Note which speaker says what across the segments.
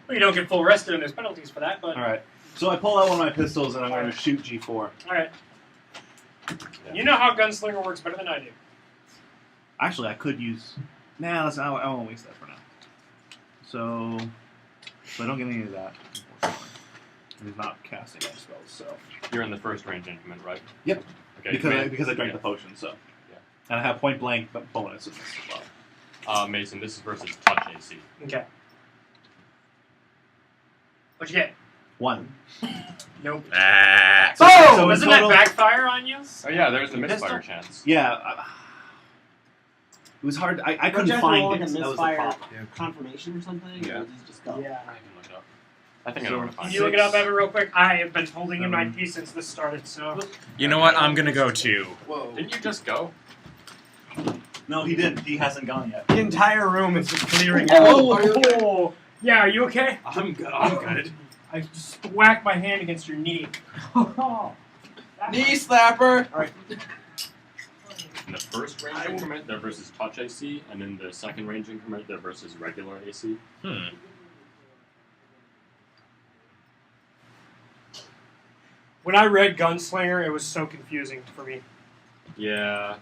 Speaker 1: Well, you don't get full rested, and there's penalties for that, but...
Speaker 2: Alright. So I pull out one of my pistols, and I'm going to shoot G4.
Speaker 1: Alright.
Speaker 3: Yeah.
Speaker 1: You know how Gunslinger works better than I do.
Speaker 2: Actually, I could use... Nah, listen, I won't waste that for now. So I don't get any of that, unfortunately. He's not casting any spells, so...
Speaker 3: You're in the first range increment, right?
Speaker 2: Yep.
Speaker 3: Okay.
Speaker 2: Because I drank the potion, so...
Speaker 3: Yeah.
Speaker 2: And I have point blank bonus in this as well.
Speaker 3: Mason, this is versus touch AC.
Speaker 1: Okay. What'd you get?
Speaker 2: 1.
Speaker 1: Nope.
Speaker 4: Ah.
Speaker 2: So
Speaker 1: Doesn't
Speaker 2: total-
Speaker 1: that backfire on you?
Speaker 3: Oh yeah, there's the
Speaker 1: Pistol?
Speaker 3: misfire chance.
Speaker 2: Yeah. It was hard. I
Speaker 5: Don't
Speaker 2: couldn't
Speaker 5: you have to
Speaker 2: find
Speaker 5: roll
Speaker 2: it.
Speaker 5: like a
Speaker 2: that was the
Speaker 5: misfire
Speaker 2: problem.
Speaker 5: confirmation or something?
Speaker 2: Yeah.
Speaker 5: Or does it just go?
Speaker 1: Yeah.
Speaker 3: I can look it up. I think I
Speaker 2: So-
Speaker 3: know where to
Speaker 1: Can
Speaker 3: find
Speaker 1: you
Speaker 3: it.
Speaker 1: look it up, Evan, real quick? I have been holding in my
Speaker 2: 7.
Speaker 1: piece since this started, so...
Speaker 4: You know what? I'm gonna go too.
Speaker 2: Whoa.
Speaker 3: Didn't you just go?
Speaker 2: No, he didn't. He hasn't gone yet.
Speaker 1: The entire room is just clearing
Speaker 5: Oh,
Speaker 1: out.
Speaker 5: are you okay?
Speaker 1: Oh. Yeah, are you okay?
Speaker 4: I'm good. I'm good.
Speaker 1: I just whacked my hand against your knee.
Speaker 5: Knee slapper!
Speaker 1: Alright.
Speaker 3: In the first range increment, they're versus touch AC, and in the second range increment, they're versus regular AC.
Speaker 1: When I read Gunslinger, it was so confusing for me.
Speaker 3: Yeah.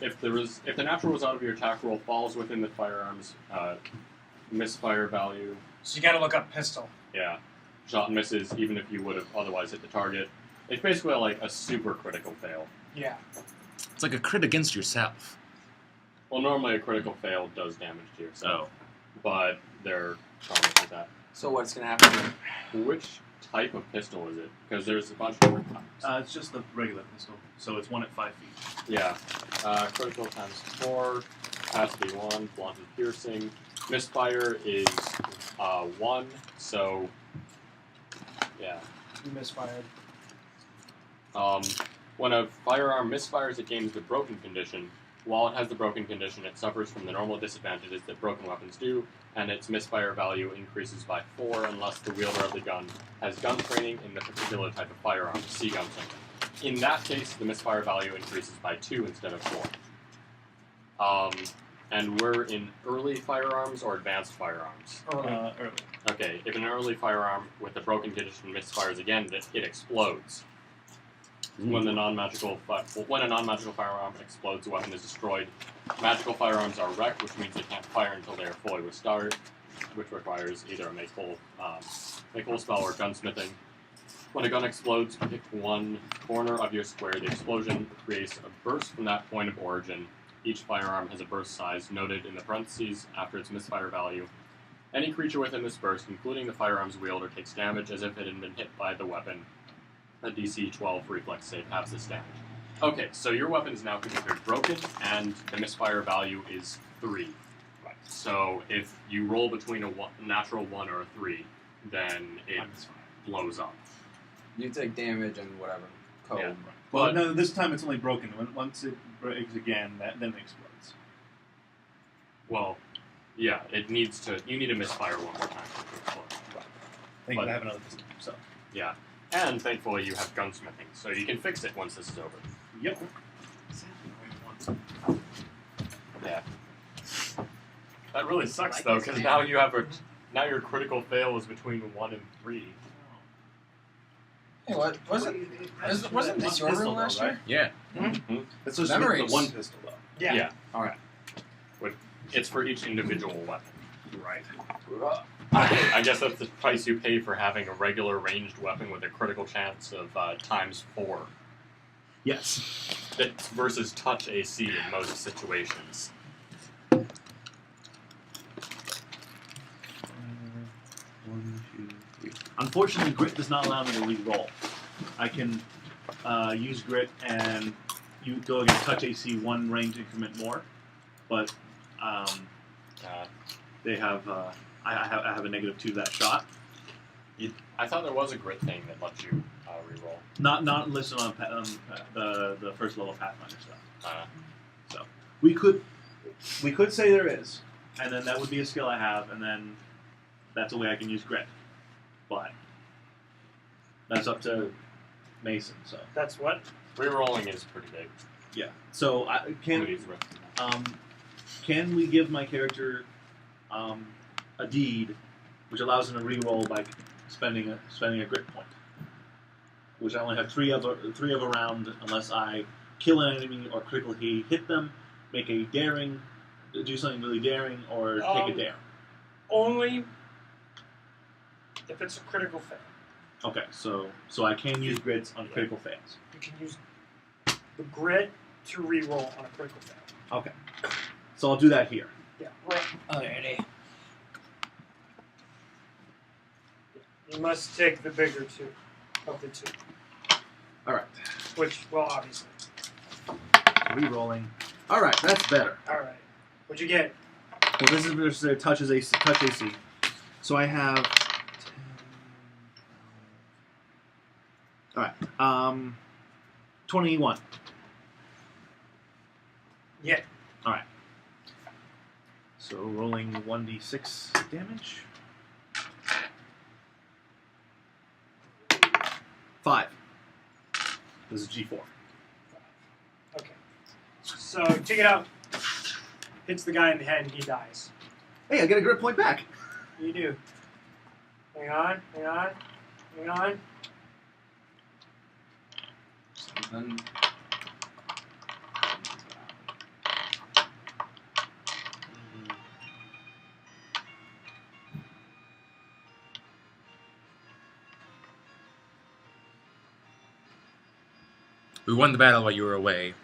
Speaker 3: If the natural result of your attack roll falls within the firearm's misfire value,
Speaker 1: So you gotta look up pistol.
Speaker 3: yeah, shot misses even if you would have otherwise hit the target. It's basically like a super critical fail.
Speaker 1: Yeah.
Speaker 4: It's like a crit against yourself.
Speaker 3: Well, normally a critical fail does damage to yourself, but they're promised with that.
Speaker 5: So what's gonna happen?
Speaker 3: Which type of pistol is it? Because there's a bunch of different types.
Speaker 2: It's just the regular pistol, so it's 1 at 5 feet.
Speaker 3: Yeah. Critical times 4, has to be 1, blunted piercing. Misfire is 1, so yeah.
Speaker 1: You misfired.
Speaker 3: When a firearm misfires, it gains the broken condition. While it has the broken condition, it suffers from the normal disadvantages that broken weapons do, and its misfire value increases by 4 unless the wielder of the gun has gun training in the particular type of firearm, see Gunslinger. In that case, the misfire value increases by 2 instead of 4. And we're in early firearms or advanced firearms?
Speaker 1: Early.
Speaker 2: Early.
Speaker 3: Okay, if an early firearm with a broken condition misfires again, it explodes. When a non-magical firearm explodes, the weapon is destroyed. Magical firearms are wrecked, which means they can't fire until they are fully restored, which requires either a make whole spell or gunsmithing. When a gun explodes, pick one corner of your square. The explosion creates a burst from that point of origin. Each firearm has a burst size noted in the parentheses after its misfire value. Any creature within this burst, including the firearm's wielder, takes damage as if it had been hit by the weapon. A DC 12 reflex save halves this damage. Okay, so your weapon is now considered broken, and the misfire value is 3. Right. So if you roll between a natural 1 or a 3, then it blows up.
Speaker 5: You take damage and whatever. Code.
Speaker 3: Yeah.
Speaker 2: Well,
Speaker 3: But-
Speaker 2: no, this time it's only broken. Once it breaks again, then it explodes.
Speaker 3: Well, yeah, it needs to. You need to misfire one more time to explode.
Speaker 2: I think
Speaker 3: But-
Speaker 2: I have another pistol. So.
Speaker 3: Yeah, and thankfully you have gunsmithing, so you can fix it once this is over.
Speaker 2: Yep.
Speaker 3: Yeah. That really sucks though, because now you have now your critical fail is between 1 and 3.
Speaker 6: Hey, what wasn't this your room last year?
Speaker 4: Yeah.
Speaker 2: That's just
Speaker 6: Memories.
Speaker 2: the one pistol, though.
Speaker 1: Yeah.
Speaker 5: All right.
Speaker 3: But it's for each individual weapon.
Speaker 2: Right.
Speaker 3: I guess that's the price you pay for having a regular ranged weapon with a critical chance of times 4.
Speaker 2: Yes.
Speaker 3: It's versus touch AC in most situations.
Speaker 2: One, two, three. Unfortunately, grit does not allow me to re-roll. I can use grit and you go against touch AC 1 range increment more, but they have I have a -2 to that shot.
Speaker 3: I thought there was a grit thing that lets you reroll.
Speaker 2: Not listed on the first level Pathfinder stuff.
Speaker 3: Uh,
Speaker 2: We could say there is, and then that would be a skill I have, and then that's a way I can use grit. But that's up to Mason. So
Speaker 1: That's what?
Speaker 3: rerolling is pretty big.
Speaker 2: yeah. So can we give my character a deed which allows him to re-roll by spending a grit point, which I only have three of a round unless I kill an enemy or critically hit them, make a daring, do something really daring, or take a dare.
Speaker 1: Only if it's a critical fail.
Speaker 2: Okay, so I can use grits on critical fails.
Speaker 1: You can use the grit to re-roll on a critical fail.
Speaker 2: Okay, so I'll do that here.
Speaker 1: Yeah.
Speaker 6: Alrighty.
Speaker 1: You must take the bigger two of the two.
Speaker 2: All right,
Speaker 1: Which, well, obviously.
Speaker 2: re-rolling. All right, that's better.
Speaker 1: All right. What'd you get?
Speaker 2: Well, this is versus their touch AC. So I have 10. All right. 21.
Speaker 1: Yeah.
Speaker 2: All right. So rolling 1d6 damage. 5. This is G4.
Speaker 1: Okay. So take it out. Hits the guy in the head and he dies.
Speaker 2: Hey, I get a grit point back.
Speaker 1: You do. Hang on.
Speaker 5: Then
Speaker 4: We won the battle while you were away.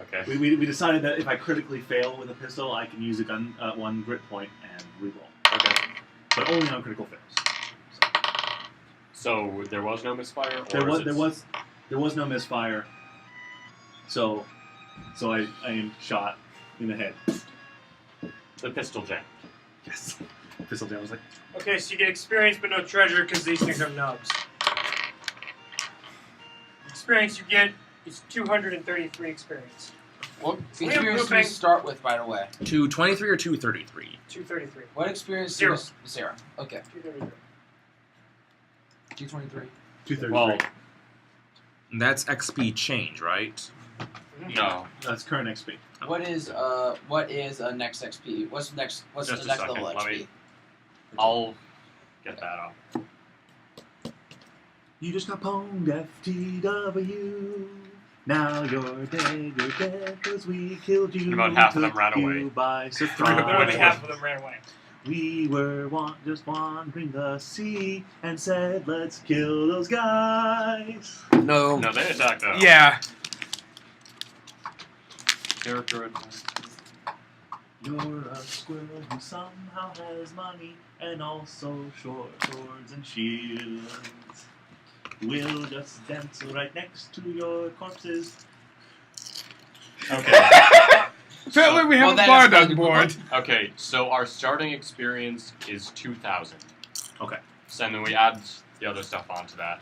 Speaker 3: Okay.
Speaker 2: We decided that if I critically fail with a pistol, I can use a gun, 1 grit point and reroll.
Speaker 3: Okay.
Speaker 2: But only on critical fails.
Speaker 3: So there was no misfire?
Speaker 2: So there was no misfire. So I am shot in the head.
Speaker 3: The pistol jam.
Speaker 2: Yes. Pistol down. I was like,
Speaker 1: Okay, so you get experience but no treasure because these things are nubs. Experience you get is 233 experience.
Speaker 5: what
Speaker 1: We have
Speaker 5: experience do we
Speaker 1: grouping.
Speaker 5: start with, by the way?
Speaker 4: 223 or 233?
Speaker 1: 233.
Speaker 5: What experience?
Speaker 1: Zero.
Speaker 5: 0. Okay.
Speaker 1: 233.
Speaker 5: 223.
Speaker 2: 233.
Speaker 3: Well,
Speaker 4: That's XP change, right?
Speaker 3: no.
Speaker 2: That's current XP.
Speaker 5: What is next XP? What's the next
Speaker 3: Just a
Speaker 5: next
Speaker 3: second,
Speaker 5: level
Speaker 3: let
Speaker 5: XP?
Speaker 3: me- I'll get that up.
Speaker 2: You just got pwned, FTW. Now you're dead, cause we killed you.
Speaker 3: About half of them
Speaker 2: took
Speaker 3: ran
Speaker 2: you
Speaker 3: away.
Speaker 2: By
Speaker 1: Literally
Speaker 2: surprise.
Speaker 1: half of them ran away.
Speaker 2: We were just wandering the sea and said, let's kill those guys.
Speaker 6: No.
Speaker 3: No, they attacked us.
Speaker 6: Yeah.
Speaker 3: Character attack.
Speaker 2: You're a squirrel who somehow has money and also short swords and shields. We'll just dance right next to your corpses.
Speaker 3: Okay.
Speaker 6: Apparently we have
Speaker 5: Well,
Speaker 6: a
Speaker 5: that
Speaker 6: bard
Speaker 5: is
Speaker 6: on board.
Speaker 3: Okay, so our starting experience is 2,000.
Speaker 2: Okay.
Speaker 3: So then we add the other stuff onto that.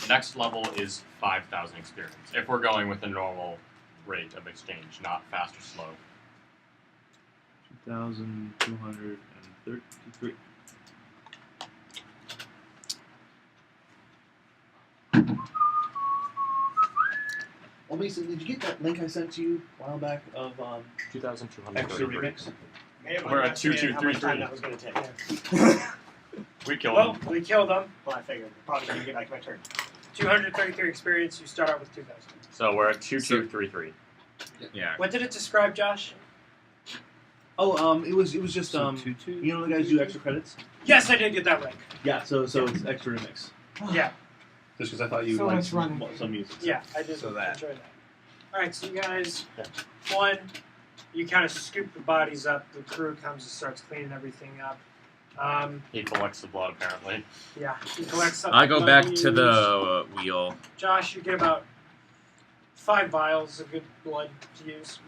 Speaker 3: Next level is 5,000 experience. If we're going with the normal rate of exchange, not fast or slow.
Speaker 2: 2,233. Well, Mason, did you get that link I sent you a while back of extra
Speaker 3: 2,233.
Speaker 2: remix?
Speaker 3: We're at 2,233.
Speaker 7: That was going to take.
Speaker 3: We killed
Speaker 1: Well,
Speaker 3: him.
Speaker 1: we killed them.
Speaker 7: Well, I figured. Probably going to get back to my turn.
Speaker 1: 233 experience, you start out with 2,000.
Speaker 3: So we're at 2,233.
Speaker 4: Yeah.
Speaker 1: What did it describe, Josh?
Speaker 2: Oh, it was just you know the guys do extra credits.
Speaker 1: Yes, I did get that link.
Speaker 2: Yeah, so it's extra remix.
Speaker 1: Yeah,
Speaker 2: Just because I thought you
Speaker 7: So
Speaker 2: liked
Speaker 7: let's run.
Speaker 2: some music.
Speaker 1: yeah, I did
Speaker 6: So that.
Speaker 1: enjoy that. Alright, so you guys, one, you kind of scoop the bodies up, the crew comes and starts cleaning everything up.
Speaker 3: He collects the blood, apparently.
Speaker 1: Yeah, he collects some
Speaker 4: I go
Speaker 1: blood
Speaker 4: back
Speaker 1: you
Speaker 4: to
Speaker 1: use.
Speaker 4: the wheel.
Speaker 1: Josh, you get about 5 vials of good blood to use.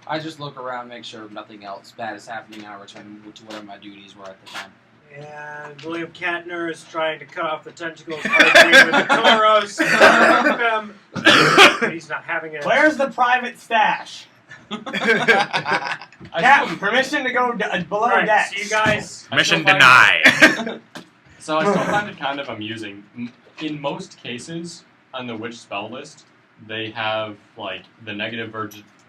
Speaker 5: I just look around, make sure nothing else bad is happening, and I return to whatever my duties were at the time.
Speaker 1: And William Katner is trying to cut off the tentacles, arguing with the Toros. But he's not having it.
Speaker 7: Where's the private stash?
Speaker 3: I
Speaker 7: Captain, permission to go below
Speaker 1: Alright,
Speaker 7: decks.
Speaker 1: so you guys,
Speaker 4: Mission
Speaker 3: still find-
Speaker 4: denied.
Speaker 3: So I still find it kind of amusing. In most cases, on the witch spell list, they have like the negative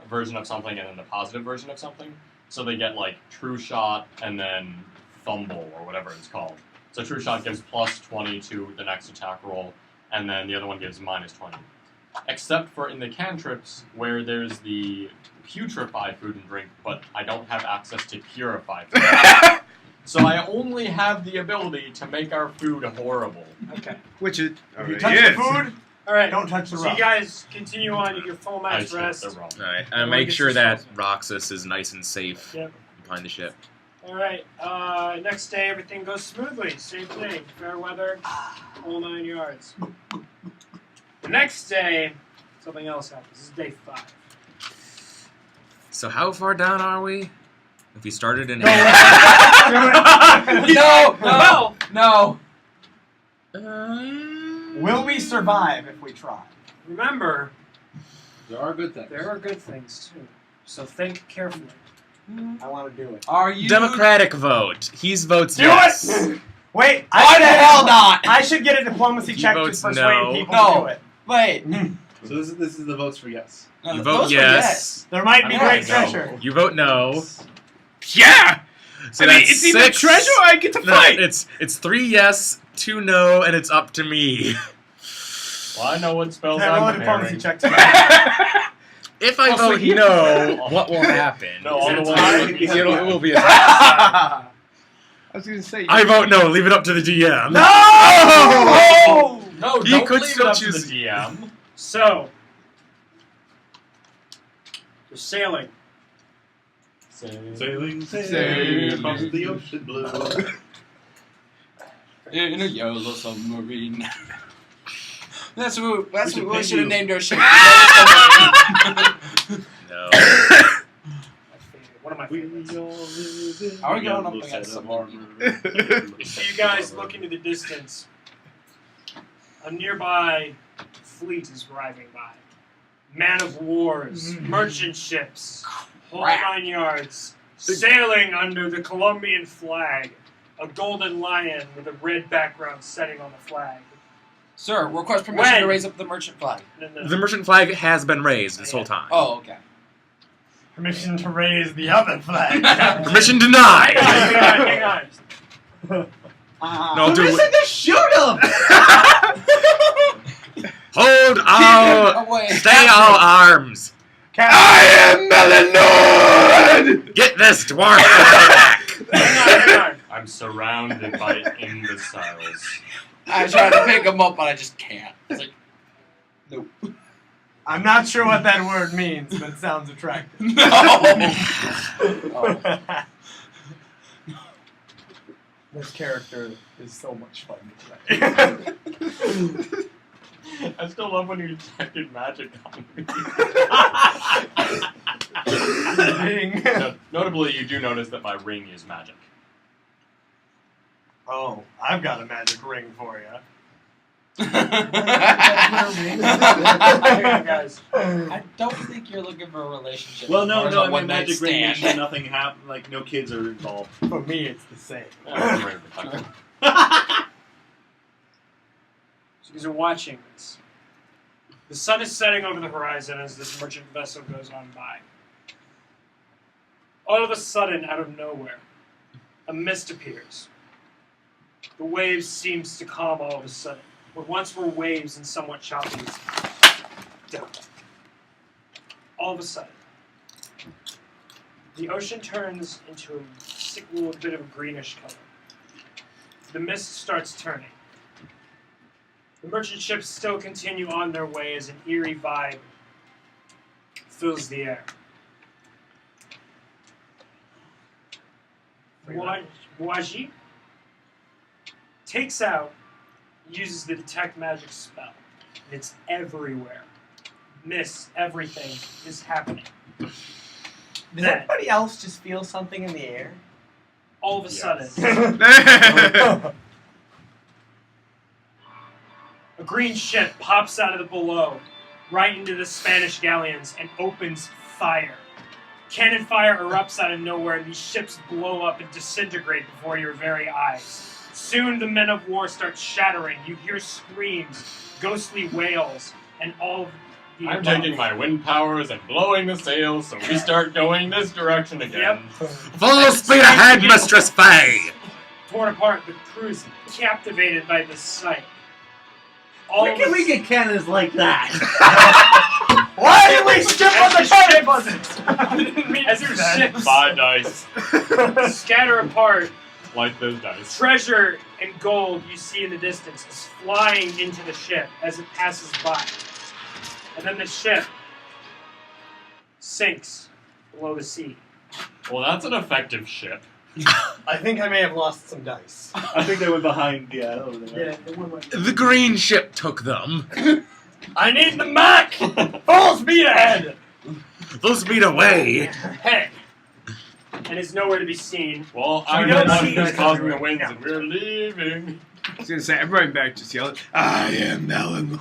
Speaker 3: version of something and then the positive version of something. So they get like true shot and then fumble or whatever it's called. So true shot gives plus 20 to the next attack roll, and then the other one gives minus 20. Except for in the cantrips where there's the putrefy food and drink, but I don't have access to purify food. So I only have the ability to make our food horrible.
Speaker 1: Okay.
Speaker 6: Which is
Speaker 7: If you touch the food,
Speaker 1: All right.
Speaker 7: don't touch the
Speaker 1: So
Speaker 7: rum.
Speaker 1: you guys continue on. You get full
Speaker 3: I
Speaker 1: night's
Speaker 3: skipped
Speaker 1: rest.
Speaker 3: the wrong.
Speaker 4: Alright,
Speaker 1: Everyone
Speaker 4: and make
Speaker 1: gets
Speaker 4: sure
Speaker 1: to
Speaker 4: that
Speaker 1: swap.
Speaker 4: Roxas is nice and safe
Speaker 1: Yep.
Speaker 4: behind the ship.
Speaker 1: All right. Next day, everything goes smoothly. Same thing. Fair weather. Whole 9 yards. The next day, something else happens. This is day 5.
Speaker 4: So how far down are we? If we started in
Speaker 5: No, no.
Speaker 7: Will we survive if we try?
Speaker 1: Remember,
Speaker 6: there are good things.
Speaker 1: there are good things too. So think carefully.
Speaker 7: I want to do it.
Speaker 5: Are you
Speaker 4: Democratic vote. He votes
Speaker 7: Do
Speaker 4: yes.
Speaker 7: it! Wait,
Speaker 5: Why the hell not?
Speaker 7: I should get a diplomacy
Speaker 4: He
Speaker 7: check to
Speaker 4: votes
Speaker 7: persuade
Speaker 4: no.
Speaker 7: people
Speaker 5: No.
Speaker 7: to do it.
Speaker 5: Wait.
Speaker 6: So this is the votes for yes.
Speaker 5: No,
Speaker 4: You
Speaker 5: those
Speaker 4: vote
Speaker 5: were
Speaker 4: yes.
Speaker 7: There might be
Speaker 5: I'm
Speaker 7: great
Speaker 5: gonna
Speaker 7: treasure.
Speaker 4: You vote no. Yeah. So
Speaker 6: I mean,
Speaker 4: that's
Speaker 6: it's either
Speaker 4: 6.
Speaker 6: treasure or I get to
Speaker 4: No,
Speaker 6: fight.
Speaker 4: it's 3 yes, 2 no, and it's up to me.
Speaker 3: Well, I know what spells
Speaker 7: Can I roll a
Speaker 3: I'm
Speaker 7: diplomacy
Speaker 3: preparing.
Speaker 7: check tonight?
Speaker 4: If I
Speaker 5: Oh, so
Speaker 4: vote
Speaker 5: you-
Speaker 4: no, what will happen?
Speaker 3: No,
Speaker 1: Is
Speaker 3: all
Speaker 1: it
Speaker 3: the
Speaker 1: a
Speaker 3: ones
Speaker 1: tie?
Speaker 3: that you
Speaker 6: It'll-
Speaker 3: said.
Speaker 6: it will be a tie. I was going to say.
Speaker 4: I vote no. Leave it up to the DM.
Speaker 7: No!
Speaker 3: No,
Speaker 4: He
Speaker 3: don't
Speaker 4: could
Speaker 3: leave
Speaker 4: still
Speaker 3: it up to
Speaker 4: choose-
Speaker 3: the DM.
Speaker 1: So, you're sailing.
Speaker 2: Sailing,
Speaker 6: Sailing.
Speaker 2: across the ocean blue.
Speaker 5: In a yellow submarine. That's what we
Speaker 2: should
Speaker 5: should have
Speaker 2: name
Speaker 5: named our ship.
Speaker 4: No.
Speaker 1: One of my
Speaker 2: We
Speaker 1: favorites.
Speaker 2: all live in
Speaker 5: Are we going up
Speaker 2: yellow
Speaker 5: against
Speaker 2: set of
Speaker 5: some-
Speaker 2: armor.
Speaker 1: So you guys look into the distance. A nearby fleet is arriving by. Man of wars, merchant ships, whole
Speaker 5: Crap.
Speaker 1: 9 yards, sailing under the Colombian flag. A golden lion with a red background setting on the flag.
Speaker 5: Sir, request permission
Speaker 1: When?
Speaker 5: to raise up the merchant flag.
Speaker 1: No.
Speaker 4: The merchant flag has been raised this whole time.
Speaker 5: Oh, okay.
Speaker 7: Permission to raise the other flag.
Speaker 4: Permission denied.
Speaker 1: Hang on.
Speaker 4: No, do
Speaker 7: Permission
Speaker 4: it.
Speaker 7: to shoot him!
Speaker 4: Hold all.
Speaker 5: Away.
Speaker 4: Stay all arms.
Speaker 7: Captain.
Speaker 6: Melanoid!
Speaker 4: Get this dwarf back.
Speaker 1: Hang on.
Speaker 3: I'm surrounded by imbeciles.
Speaker 5: I tried to pick him up, but I just can't. It's like, nope.
Speaker 7: I'm not sure what that word means, but it sounds attractive.
Speaker 5: No! Oh.
Speaker 7: This character is so much fun to play.
Speaker 3: I still love when you detected magic on me.
Speaker 7: Ding.
Speaker 3: Notably, you do notice that my ring is magic.
Speaker 7: Oh, I've got a magic ring for you.
Speaker 1: Hang on, guys.
Speaker 5: I don't think you're looking for a relationship.
Speaker 2: Well, no,
Speaker 5: Or
Speaker 2: no.
Speaker 5: a
Speaker 2: I mean,
Speaker 5: one-night
Speaker 2: magic ring means
Speaker 5: stand.
Speaker 2: that nothing happened. Like no kids are involved.
Speaker 7: For me, it's the same.
Speaker 3: Yeah, ring protection.
Speaker 1: So you guys are watching this. The sun is setting over the horizon as this merchant vessel goes on by. All of a sudden, out of nowhere, a mist appears. The waves seems to calm all of a sudden. What once were waves and somewhat choppy is down. All of a sudden, the ocean turns into a sick little bit of a greenish color. The mist starts turning. The merchant ships still continue on their way as an eerie vibe fills the air. Waji takes out, uses the detect magic spell, and it's everywhere. Mist, everything is happening.
Speaker 7: Does
Speaker 1: Then,
Speaker 7: anybody else just feel something in the air?
Speaker 1: all of a sudden, a green ship pops out of the below, right into the Spanish galleons, and opens fire. Cannon fire erupts out of nowhere, and these ships blow up and disintegrate before your very eyes. Soon the men of war start shattering. You hear screams, ghostly wails, and all of the
Speaker 3: I'm
Speaker 1: above.
Speaker 3: taking my wind powers and blowing the sails, so we start going this direction again.
Speaker 4: Full speed ahead, Mistress Faye.
Speaker 1: torn apart. The crew's captivated by this sight. All
Speaker 2: Where
Speaker 1: of
Speaker 2: can
Speaker 1: a
Speaker 2: we get cannons like that?
Speaker 7: Why did we skip on the cannon buzzards?
Speaker 1: I didn't mean
Speaker 3: As
Speaker 1: to
Speaker 3: your
Speaker 1: do that.
Speaker 3: ships. 5 dice.
Speaker 1: Scatter apart.
Speaker 3: Like those dice.
Speaker 1: Treasure and gold you see in the distance is flying into the ship as it passes by. And then the ship sinks below the sea.
Speaker 3: Well, that's an effective ship.
Speaker 7: I think I may have lost some dice.
Speaker 2: I think they went behind, over there.
Speaker 4: The green ship took them.
Speaker 1: I need the Mac! Full speed ahead!
Speaker 4: Full speed away.
Speaker 1: Head. And is nowhere to be seen.
Speaker 3: Well,
Speaker 1: We
Speaker 3: I'm
Speaker 1: don't
Speaker 3: the one
Speaker 1: see
Speaker 3: who's
Speaker 1: this
Speaker 3: causing the
Speaker 1: everywhere.
Speaker 3: winds, and we're leaving.
Speaker 6: I was gonna say, everybody back just yelling, I am Melon.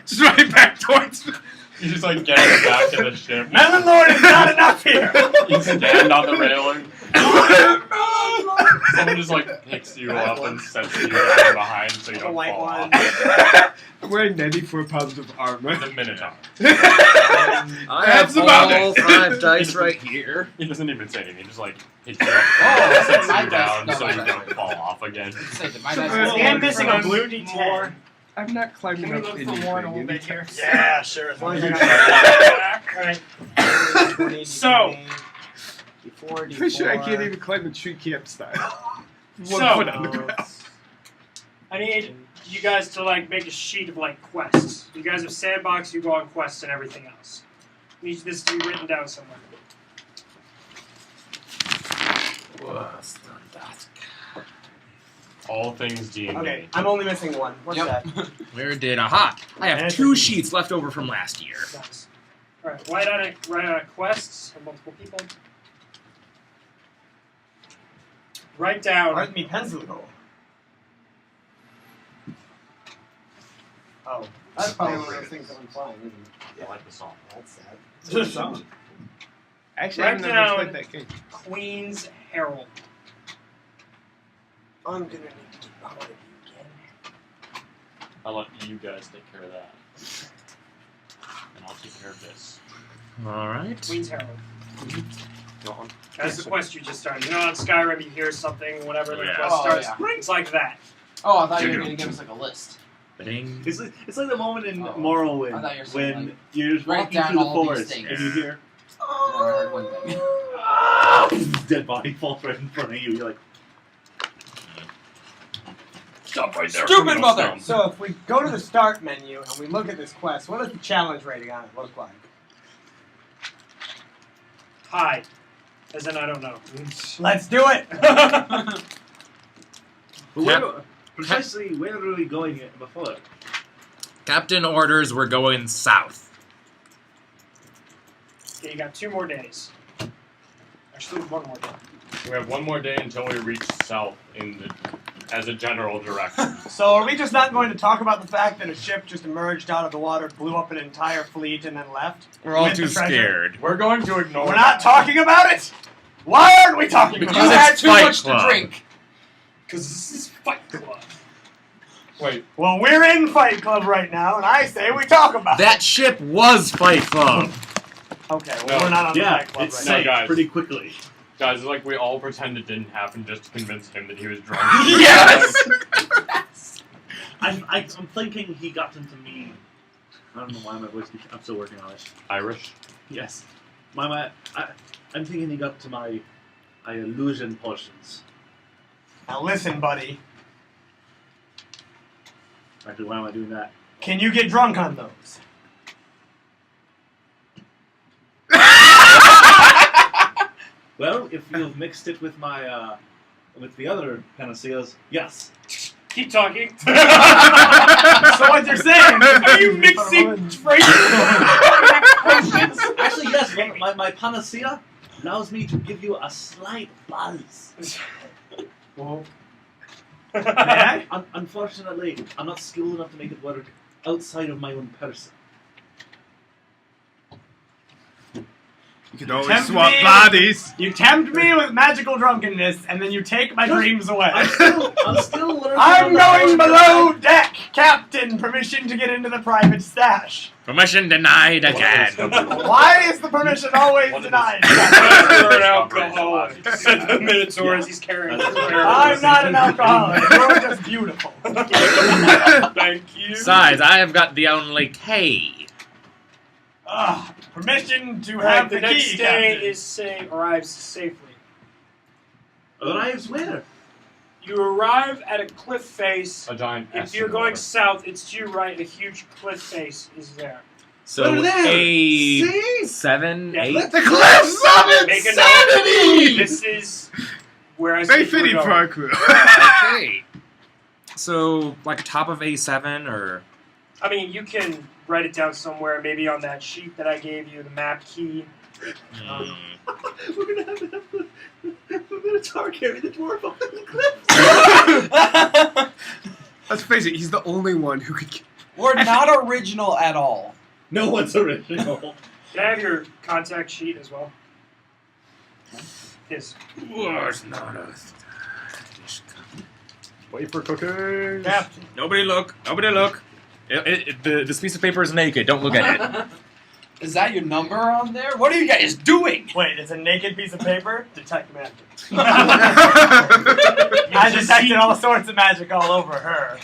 Speaker 6: Just running back towards me.
Speaker 3: You just like get on the back of the ship.
Speaker 1: Melon Lord is not enough here!
Speaker 3: You stand on the railing. Someone just like picks you up and sets you down behind so you
Speaker 7: The
Speaker 3: don't
Speaker 7: white
Speaker 3: fall
Speaker 7: one.
Speaker 3: off.
Speaker 6: I'm wearing 94 pounds of armor.
Speaker 3: The Minotaur.
Speaker 4: I
Speaker 6: That's
Speaker 4: have
Speaker 6: about
Speaker 4: all
Speaker 6: it.
Speaker 4: 5 dice right here.
Speaker 3: He doesn't even say anything. He just like picks you up
Speaker 5: Oh,
Speaker 3: and sets
Speaker 5: my
Speaker 3: you
Speaker 5: dice-
Speaker 3: down
Speaker 5: no,
Speaker 3: so
Speaker 5: my
Speaker 3: you
Speaker 5: dice
Speaker 3: don't
Speaker 5: right
Speaker 3: fall
Speaker 5: there.
Speaker 3: off again.
Speaker 5: Say that my dice
Speaker 6: And
Speaker 5: are
Speaker 1: And missing a
Speaker 5: more.
Speaker 1: blue D10.
Speaker 6: I'm not climbing
Speaker 1: Can we
Speaker 6: up
Speaker 1: look
Speaker 6: anything.
Speaker 1: for one a little bit here?
Speaker 6: anytime
Speaker 1: Yeah, sure. As long as you're not Alright.
Speaker 7: 20,
Speaker 1: So-
Speaker 7: D4, D4.
Speaker 6: Pretty sure I can't even climb the tree camp style. One
Speaker 1: So-
Speaker 6: foot on the ground.
Speaker 1: I need you guys to like make a sheet of like quests. You guys have sandbox, you go on quests and everything else. I need this to be written down somewhere.
Speaker 3: All things D&D.
Speaker 7: Okay, I'm only missing one. What's
Speaker 5: Yep.
Speaker 7: that?
Speaker 4: Where did aha? I have 2 sheets left over from last year.
Speaker 1: Nice. Alright, write out quests for multiple people. Write down
Speaker 7: Where's me pencil go? Oh, that's probably one of those things that I'm flying, isn't it?
Speaker 3: I like the song.
Speaker 7: That's sad.
Speaker 6: It's a song. Actually,
Speaker 1: Write
Speaker 6: I've never
Speaker 1: down-
Speaker 6: played that game.
Speaker 1: Queen's Herald.
Speaker 7: I'm gonna need to keep out of you again.
Speaker 3: I'll let you guys take care of that. And I'll take care of this.
Speaker 4: Alright.
Speaker 1: Queen's Herald.
Speaker 3: Go on.
Speaker 1: That's the quest you just started. You know, on Skyrim, you hear something, whenever the
Speaker 4: Yeah.
Speaker 1: quest
Speaker 5: Oh,
Speaker 1: starts.
Speaker 5: yeah.
Speaker 1: It's like that.
Speaker 5: Oh, I thought you were going to give us like a list.
Speaker 4: Ba-ding.
Speaker 2: It's like the moment in
Speaker 5: Oh.
Speaker 2: Morrowind
Speaker 5: I thought you were saying,
Speaker 2: when
Speaker 5: like,
Speaker 2: you're just
Speaker 5: write
Speaker 2: walking
Speaker 5: down
Speaker 2: through the
Speaker 5: all these
Speaker 2: forest
Speaker 5: things.
Speaker 2: and you hear
Speaker 5: And I heard one thing.
Speaker 2: dead body falls right in front of you. You're like,
Speaker 3: Stop right there.
Speaker 5: Stupid mother!
Speaker 7: So if we go to the start menu and we look at this quest, what does the challenge rating on it look like?
Speaker 1: Hi. As in, I don't know.
Speaker 7: Let's do it!
Speaker 2: but precisely where were we going before?
Speaker 4: Captain orders we're going south.
Speaker 1: Okay, you got 2 more days. Actually, 1 more day.
Speaker 3: We have one more day until we reach south as a general direction.
Speaker 7: So are we just not going to talk about the fact that a ship just emerged out of the water, blew up an entire fleet, and then left?
Speaker 4: We're all
Speaker 7: With
Speaker 4: too
Speaker 7: the treasure?
Speaker 4: scared.
Speaker 3: We're going to ignore
Speaker 7: We're not talking about it? Why aren't we talking
Speaker 5: You
Speaker 7: about
Speaker 4: Because
Speaker 7: it?
Speaker 5: had
Speaker 4: it's
Speaker 5: too
Speaker 4: Fight
Speaker 5: much
Speaker 4: Club.
Speaker 5: to drink.
Speaker 1: Because this is Fight Club.
Speaker 3: Wait,
Speaker 7: Well, we're in Fight Club right now, and I say we talk about
Speaker 4: That ship was Fight Club.
Speaker 7: it. Okay, well,
Speaker 3: No.
Speaker 7: we're not on the
Speaker 2: Yeah,
Speaker 7: Fight Club
Speaker 2: it's
Speaker 7: right
Speaker 3: No,
Speaker 2: sank
Speaker 3: guys.
Speaker 2: pretty quickly.
Speaker 3: guys, it's like we all pretend it didn't happen just to convince him that he was drunk.
Speaker 4: Yes!
Speaker 2: I'm thinking he got into me. I don't know why my voice keeps. I'm still working on it.
Speaker 3: Irish.
Speaker 2: Yes, I'm thinking he got to my illusion potions.
Speaker 7: now. Now listen, buddy.
Speaker 2: Actually, why am I doing that?
Speaker 7: Can you get drunk on those?
Speaker 2: Well, if you've mixed it with my with the other panaceas, yes.
Speaker 1: Keep talking.
Speaker 7: So what you're saying?
Speaker 1: Are you mixing phrases?
Speaker 2: Actually, yes. My panacea allows me to give you a slight buzz.
Speaker 7: Well,
Speaker 2: Unfortunately, I'm not skilled enough to make it work outside of my own person.
Speaker 6: You could always
Speaker 7: Tempt
Speaker 6: swap
Speaker 7: me.
Speaker 6: bodies.
Speaker 7: You tempt me with magical drunkenness, and then you take my dreams away.
Speaker 2: I'm still learning.
Speaker 7: I'm
Speaker 2: on the
Speaker 7: going
Speaker 2: first
Speaker 7: below deck, Captain. Permission to get into the private stash.
Speaker 4: Permission denied again.
Speaker 7: Why is the permission always denied?
Speaker 1: You're an alcoholic. Said the Minotaur as he's carrying his
Speaker 7: I'm not an alcoholic. You're just beautiful.
Speaker 1: Thank you.
Speaker 4: Besides, I have got the only key.
Speaker 7: Permission to
Speaker 1: Alright,
Speaker 7: have
Speaker 1: the
Speaker 7: the
Speaker 1: next
Speaker 7: key,
Speaker 1: day
Speaker 7: Captain.
Speaker 1: arrives safely.
Speaker 2: Arrives where?
Speaker 1: You arrive at a cliff face.
Speaker 3: A giant. S
Speaker 1: If you're
Speaker 3: in the
Speaker 1: going
Speaker 3: water.
Speaker 1: south, it's to your right. A huge cliff face is there.
Speaker 4: So
Speaker 2: Over there.
Speaker 4: a
Speaker 2: See?
Speaker 4: 7,
Speaker 1: Yeah,
Speaker 4: 8.
Speaker 6: The cliffs of
Speaker 1: Make a note.
Speaker 6: insanity!
Speaker 1: This is where I
Speaker 6: Very
Speaker 1: said you were
Speaker 6: fitting for
Speaker 1: going.
Speaker 6: our crew.
Speaker 4: Okay. So like top of A7 or
Speaker 1: I mean, you can write it down somewhere, maybe on that sheet that I gave you, the map key.
Speaker 2: We're gonna have to have the Minotaur carry the dwarf up the cliff.
Speaker 6: Let's face it, he's the only one who could.
Speaker 5: We're not original at all.
Speaker 2: No one's original.
Speaker 1: Can I have your contact sheet as well? His.
Speaker 4: was not a
Speaker 8: Wait for cooking.
Speaker 7: Captain.
Speaker 4: Nobody look. Nobody look. This piece of paper is naked. Don't look at it.
Speaker 5: Is that your number on there? What are you guys doing?
Speaker 7: Wait, it's a naked piece of paper? Detect magic. I detected all sorts of magic all over her.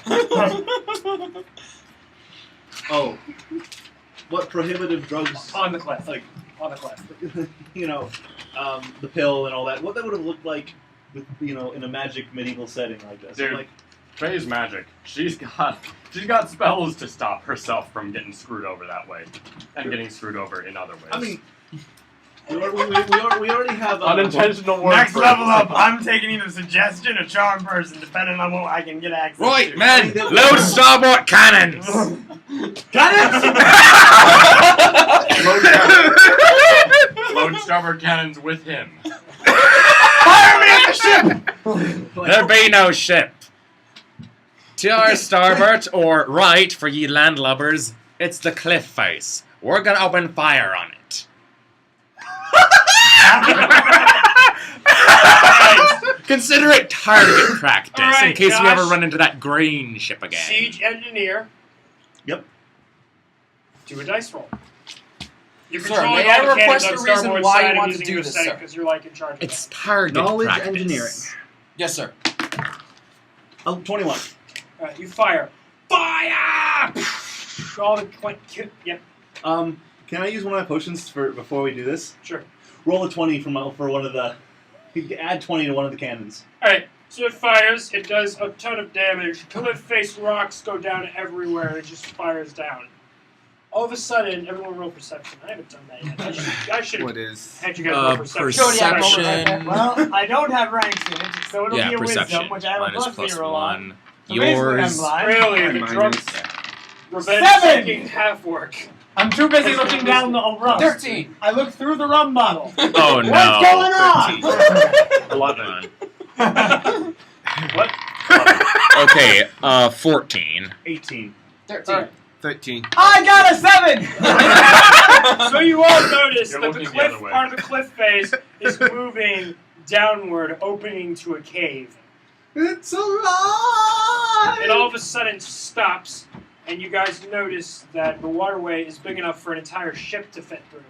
Speaker 2: Oh. What prohibitive drugs?
Speaker 1: On the cliff.
Speaker 2: Like,
Speaker 1: On the cliff.
Speaker 2: you know, the pill and all that. What that would have looked like, with, you know, in a magic medieval setting like this.
Speaker 3: Dude.
Speaker 2: Like,
Speaker 3: Faye's magic. She's got spells to stop herself from getting screwed over that way, and getting screwed over in other ways.
Speaker 2: I mean, we already have
Speaker 3: unintentional word.
Speaker 7: Next
Speaker 3: for
Speaker 7: level
Speaker 3: it.
Speaker 7: up, I'm taking either suggestion or charm person, depending on what I can get access
Speaker 4: Right,
Speaker 7: to.
Speaker 4: men. Load starboard cannons.
Speaker 3: Load starboard cannons with him.
Speaker 7: Fire me at the ship!
Speaker 4: There be no ship. To our starboard or right for ye landlubbers, it's the cliff face. We're gonna open fire on it. Consider it target practice in
Speaker 1: Alright,
Speaker 4: case we ever
Speaker 1: Josh.
Speaker 4: run into that green ship again.
Speaker 1: Siege engineer.
Speaker 2: Yep.
Speaker 1: Do a dice roll. You're
Speaker 5: Sir,
Speaker 1: controlling
Speaker 5: may I
Speaker 1: all the
Speaker 5: request
Speaker 1: cannons on
Speaker 5: a reason
Speaker 1: starboard
Speaker 5: why you
Speaker 1: side and
Speaker 5: want to
Speaker 1: using
Speaker 5: do
Speaker 1: the
Speaker 5: this,
Speaker 1: setting
Speaker 5: sir?
Speaker 1: because you're like in charge of
Speaker 4: It's
Speaker 1: that.
Speaker 4: target
Speaker 2: knowledge
Speaker 4: practice.
Speaker 2: engineering.
Speaker 5: Yes, sir.
Speaker 2: 21.
Speaker 1: Alright, you fire. Fire! All the yep,
Speaker 2: Can I use one of my potions for before we do this?
Speaker 1: sure.
Speaker 2: Roll a 20 for one of the. Add 20 to one of the cannons.
Speaker 1: Alright, so it fires, it does a ton of damage. Cliff face rocks go down everywhere, it just fires down. All of a sudden, everyone roll perception. I haven't done that yet. I should
Speaker 6: What
Speaker 1: have
Speaker 6: is?
Speaker 1: had you guys roll perception.
Speaker 4: Perception.
Speaker 7: Well, I don't have ranks in it, so it'll
Speaker 4: Yeah,
Speaker 7: be a
Speaker 4: perception.
Speaker 7: wisdom, which I have
Speaker 4: Mine is
Speaker 7: a
Speaker 4: plus
Speaker 7: +0 on.
Speaker 4: 1.
Speaker 7: So basically, I'm
Speaker 4: Yours.
Speaker 7: blind.
Speaker 1: Really, the
Speaker 6: Minus-
Speaker 1: drunk revenge
Speaker 7: 7!
Speaker 1: seeking half work.
Speaker 7: I'm too busy looking down the rum.
Speaker 5: 13.
Speaker 7: I look through the rum bottle.
Speaker 4: Oh no.
Speaker 7: What's going on?
Speaker 4: 11.
Speaker 1: What?
Speaker 4: Okay, 14.
Speaker 2: 18.
Speaker 5: 13.
Speaker 6: 13.
Speaker 7: I got a 7!
Speaker 1: So you all notice
Speaker 3: You're
Speaker 1: that the
Speaker 3: looking the
Speaker 1: cliff
Speaker 3: other way.
Speaker 1: part of the cliff face is moving downward, opening to a cave.
Speaker 2: It's alive!
Speaker 1: It all of a sudden stops, and you guys notice that the waterway is big enough for an entire ship to fit through.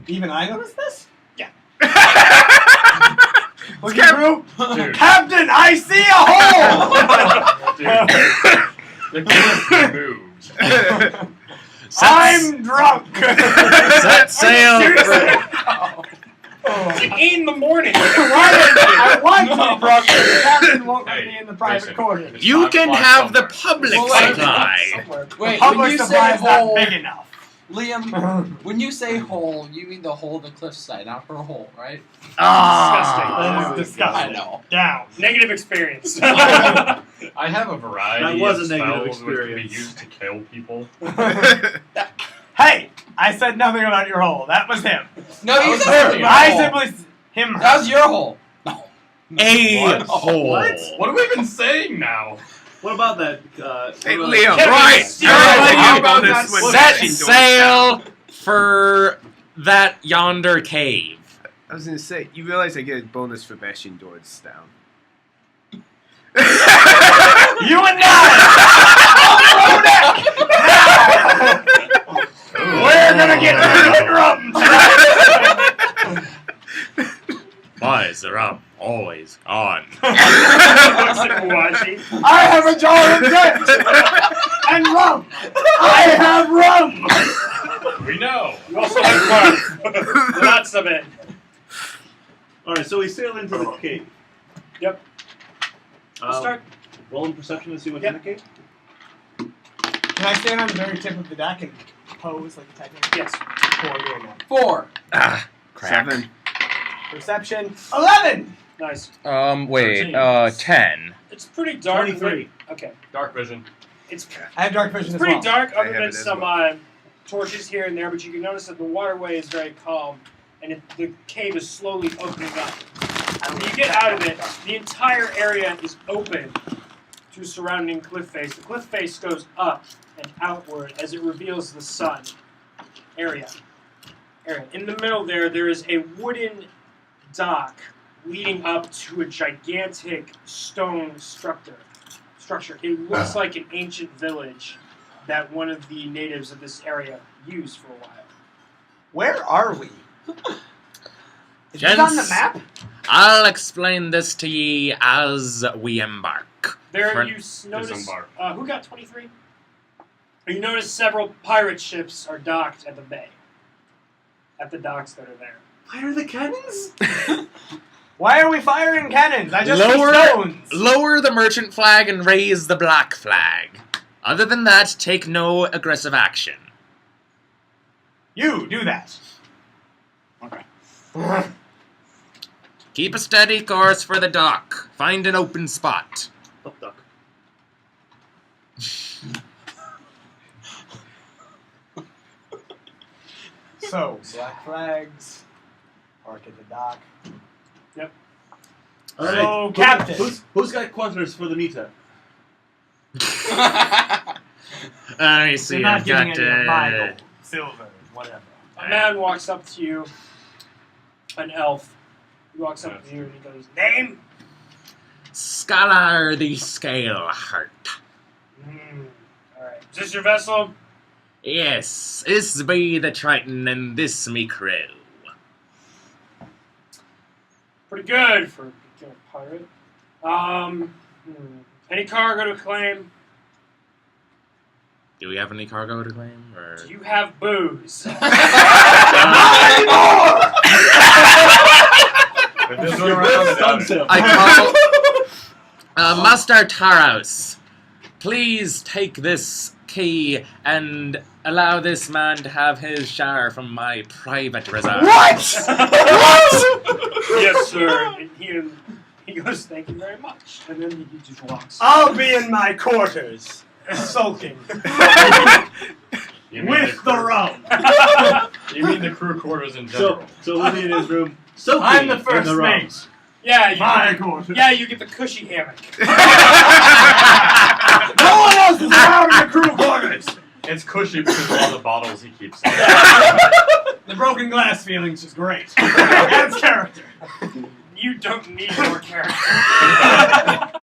Speaker 7: Even I noticed this?
Speaker 1: Yeah.
Speaker 7: Look through.
Speaker 3: Dude.
Speaker 7: Captain, I see a hole!
Speaker 3: Dude. The cliff moved.
Speaker 7: I'm drunk!
Speaker 4: Set sail.
Speaker 1: In the morning!
Speaker 7: I want to be drunk, but the captain won't let me in the private
Speaker 3: Mason.
Speaker 7: quarters.
Speaker 4: You can have the
Speaker 3: Somewhere.
Speaker 4: public
Speaker 5: Well, wait.
Speaker 4: supply.
Speaker 1: Somewhere.
Speaker 5: Wait, when
Speaker 7: Public
Speaker 5: you say
Speaker 7: supply is
Speaker 5: hole,
Speaker 7: not big enough.
Speaker 5: Liam, when you say hole, you mean the hole in the cliffside, not her hole, right?
Speaker 7: That is disgusting.
Speaker 5: I know.
Speaker 7: Down.
Speaker 1: Negative experience.
Speaker 3: I have a variety
Speaker 2: That was
Speaker 3: of
Speaker 2: a negative
Speaker 3: spells which can be
Speaker 2: experience.
Speaker 3: used to kill people.
Speaker 7: Hey! I said nothing about your hole. That was him.
Speaker 5: No, you
Speaker 3: was
Speaker 5: said
Speaker 3: earlier.
Speaker 7: I
Speaker 5: hole.
Speaker 7: simply... Him.
Speaker 5: That was your hole.
Speaker 4: A
Speaker 3: What?
Speaker 4: hole.
Speaker 3: What have we been saying now?
Speaker 2: What about that?
Speaker 6: Hey,
Speaker 2: what about-
Speaker 6: Liam.
Speaker 1: Kevin,
Speaker 4: Right.
Speaker 1: steer
Speaker 6: Everybody,
Speaker 1: away.
Speaker 6: how
Speaker 7: about
Speaker 6: about
Speaker 7: that
Speaker 6: this when
Speaker 4: Set
Speaker 6: machine doors
Speaker 4: sail for that yonder cave.
Speaker 6: I was gonna say, you realize I get a bonus for bashing doors down.
Speaker 7: You and Nine! We're gonna get rum tonight!
Speaker 4: Boys, the rum always gone.
Speaker 7: I have a jar of Grit! And rum! I have rum!
Speaker 3: We know.
Speaker 1: You also have rum. Lots of it.
Speaker 2: Alright, so we sail into the cave.
Speaker 1: Yep. Start.
Speaker 2: Rolling perception to see what's
Speaker 1: Yep.
Speaker 2: in the cave.
Speaker 7: Can I stand on the very tip of the deck and pose like a Titan?
Speaker 1: Yes.
Speaker 7: 4 doing that.
Speaker 5: 4.
Speaker 4: Ah, crap.
Speaker 6: 7.
Speaker 7: Perception 11!
Speaker 1: Nice.
Speaker 4: Wait,
Speaker 1: 13.
Speaker 4: 10.
Speaker 1: It's pretty dark.
Speaker 2: 23.
Speaker 1: Okay.
Speaker 3: Dark vision.
Speaker 1: It's
Speaker 7: I have dark vision as
Speaker 1: pretty
Speaker 7: well.
Speaker 1: dark,
Speaker 6: I
Speaker 1: other
Speaker 6: have
Speaker 1: than
Speaker 6: it as
Speaker 1: some
Speaker 6: well.
Speaker 1: torches here and there, but you can notice that the waterway is very calm, and the cave is slowly opening up. When you get out of it, the entire area is open to surrounding cliff face. The cliff face goes up and outward as it reveals the sun area. In the middle there is a wooden dock leading up to a gigantic stone structure. It looks like an ancient village that one of the natives of this area used for a while.
Speaker 7: Where are we? Is this
Speaker 4: Gents.
Speaker 7: on the map?
Speaker 4: I'll explain this to ye as we embark.
Speaker 1: There
Speaker 4: For-
Speaker 1: you notice
Speaker 3: Disembark.
Speaker 1: who got 23? You notice several pirate ships are docked at the bay. At the docks that are there.
Speaker 2: Fire the cannons?
Speaker 7: Why are we firing cannons? I just
Speaker 4: Lower-
Speaker 7: see stones.
Speaker 4: Lower the merchant flag and raise the black flag. Other than that, take no aggressive action.
Speaker 7: You do that.
Speaker 1: Okay.
Speaker 4: Keep a steady course for the dock. Find an open spot.
Speaker 2: Up duck.
Speaker 7: So, black flags. Park at the dock.
Speaker 2: Alright.
Speaker 7: So, Captain.
Speaker 2: Who's got quarters for the Nita?
Speaker 4: Let me see.
Speaker 7: You're not
Speaker 4: I've
Speaker 7: getting
Speaker 4: got.
Speaker 7: any of my gold, silver, whatever.
Speaker 1: A man walks up to you, an elf. He walks up to you and he goes, "Name?"
Speaker 4: Scalar the Scale Heart.
Speaker 1: Alright. Is this your vessel?
Speaker 4: Yes, this be the Triton and this me crew.
Speaker 1: Pretty good for a beginner pirate. Any cargo to claim?
Speaker 4: Do we have any cargo to claim? Or...
Speaker 1: Do you have booze?
Speaker 4: I call Master Taros. Please take this key and allow this man to have his share from my private reserve.
Speaker 7: What?
Speaker 1: Yes, sir. And he goes, "Thank you very much," and then he just walks.
Speaker 7: I'll be in my quarters, sulking.
Speaker 3: You mean
Speaker 7: With the
Speaker 3: crew-
Speaker 7: rum.
Speaker 3: You mean the crew quarters in general?
Speaker 2: So Lily in his room. Soaking
Speaker 7: I'm the
Speaker 2: in
Speaker 7: first
Speaker 2: the rum.
Speaker 7: mate.
Speaker 1: Yeah,
Speaker 7: My quarters.
Speaker 1: you get the cushy hammock.
Speaker 7: No one else is allowed in the crew quarters.
Speaker 3: It's cushy because of all the bottles he keeps.
Speaker 7: The broken glass feeling's just great. Adds character.
Speaker 1: You don't need more character.